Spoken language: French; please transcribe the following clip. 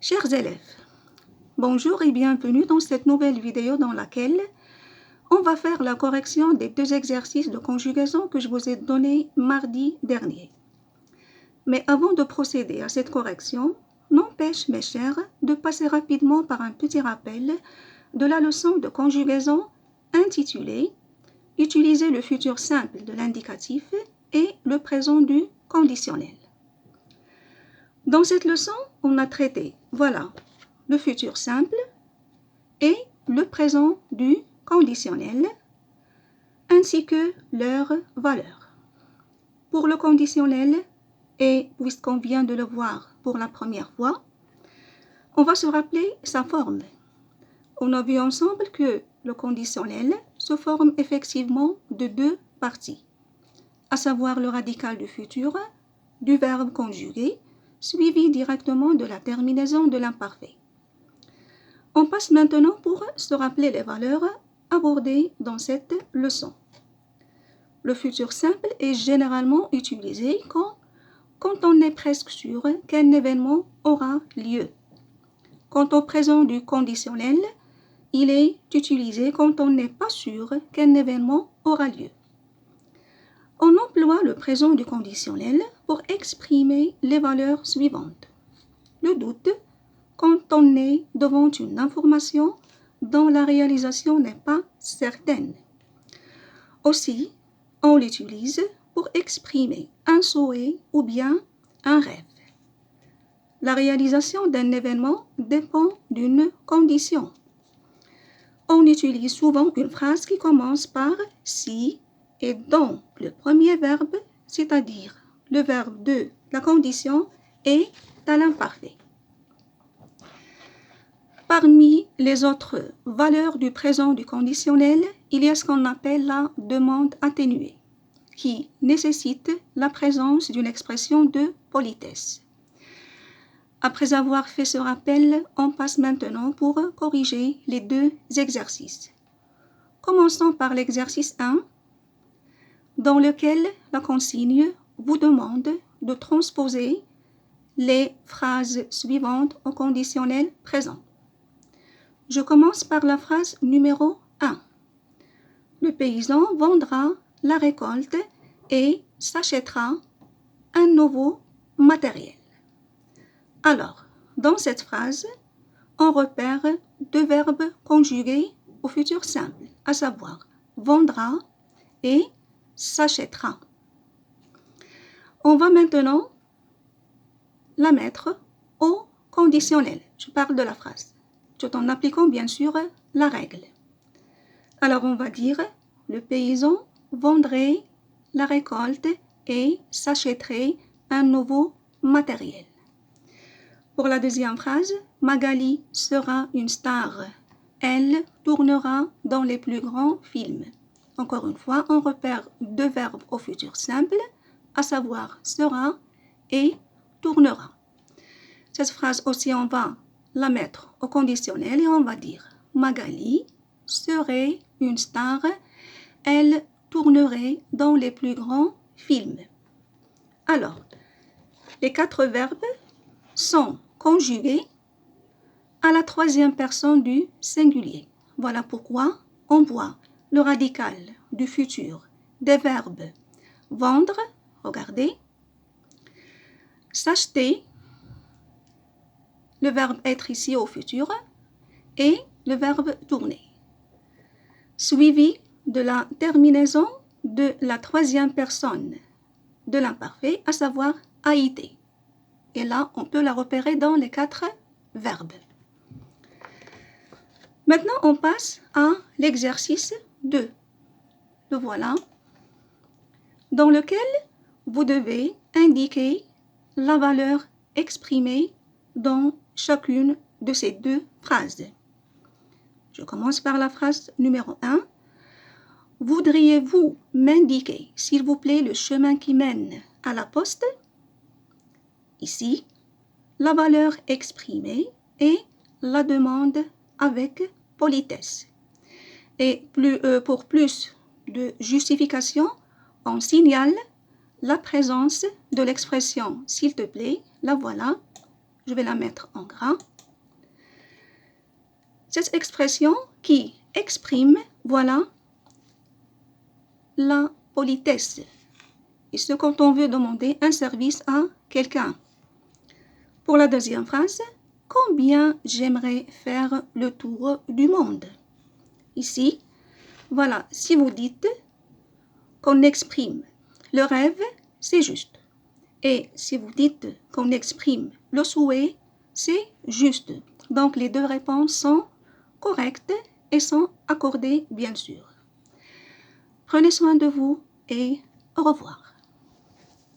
Chers élèves, bonjour et bienvenue dans cette nouvelle vidéo dans laquelle on va faire la correction des deux exercices de conjugaison que je vous ai donnés mardi dernier. Mais avant de procéder à cette correction, n'empêche mes chers de passer rapidement par un petit rappel de la leçon de conjugaison intitulée « Utiliser le futur simple de l'indicatif et le présent du conditionnel ». Dans cette leçon, on a traité, voilà, le futur simple et le présent du conditionnel, ainsi que leurs valeurs. Pour le conditionnel, et puisqu'on vient de le voir pour la première fois, on va se rappeler sa forme. On a vu ensemble que le conditionnel se forme effectivement de deux parties, à savoir le radical du futur, du verbe conjugué, suivi directement de la terminaison de l'imparfait. On passe maintenant pour se rappeler les valeurs abordées dans cette leçon. Le futur simple est généralement utilisé quand on est presque sûr qu'un événement aura lieu. Quant au présent du conditionnel, il est utilisé quand on n'est pas sûr qu'un événement aura lieu. On emploie le présent du conditionnel pour exprimer les valeurs suivantes. Le doute, quand on est devant une information dont la réalisation n'est pas certaine. Aussi, on l'utilise pour exprimer un souhait ou bien un rêve. La réalisation d'un événement dépend d'une condition. On utilise souvent une phrase qui commence par « si » et dont le premier verbe, c'est-à-dire le verbe de la condition, est à l'imparfait. Parmi les autres valeurs du présent du conditionnel, il y a ce qu'on appelle la demande atténuée, qui nécessite la présence d'une expression de politesse. Après avoir fait ce rappel, on passe maintenant pour corriger les deux exercices. Commençons par l'exercice 1, dans lequel la consigne vous demande de transposer les phrases suivantes au conditionnel présent. Je commence par la phrase numéro 1. Le paysan vendra la récolte et s'achètera un nouveau matériel. Alors, dans cette phrase, on repère deux verbes conjugués au futur simple, à savoir vendra et s'achètera. On va maintenant la mettre au conditionnel. Je parle de la phrase, tout en appliquant bien sûr la règle. Alors on va dire, le paysan vendrait la récolte et s'achèterait un nouveau matériel. Pour la deuxième phrase, Magali sera une star. Elle tournera dans les plus grands films. Encore une fois, on repère deux verbes au futur simple, à savoir sera et tournera. Cette phrase aussi, on va la mettre au conditionnel et on va dire Magali serait une star, elle tournerait dans les plus grands films. Alors, les quatre verbes sont conjugués à la troisième personne du singulier. Voilà pourquoi on voit le radical du futur des verbes vendre, regardez, s'acheter, le verbe être ici au futur, et le verbe tourner, suivi de la terminaison de la troisième personne de l'imparfait, à savoir a été. Et là, on peut la repérer dans les quatre verbes. Maintenant, on passe à l'exercice 2. Le voilà, dans lequel vous devez indiquer la valeur exprimée dans chacune de ces deux phrases. Je commence par la phrase numéro 1. Voudriez-vous m'indiquer, s'il vous plaît, le chemin qui mène à la poste? Ici, la valeur exprimée est la demande avec politesse. Et pour plus de justification, on signale la présence de l'expression « s'il te plaît », la voilà, je vais la mettre en gras. Cette expression qui exprime, voilà, la politesse. Et ce quand on veut demander un service à quelqu'un. Pour la deuxième phrase, combien j'aimerais faire le tour du monde. Ici, voilà, si vous dites qu'on exprime le rêve, c'est juste. Et si vous dites qu'on exprime le souhait, c'est juste. Donc les deux réponses sont correctes et sont accordées, bien sûr. Prenez soin de vous et au revoir.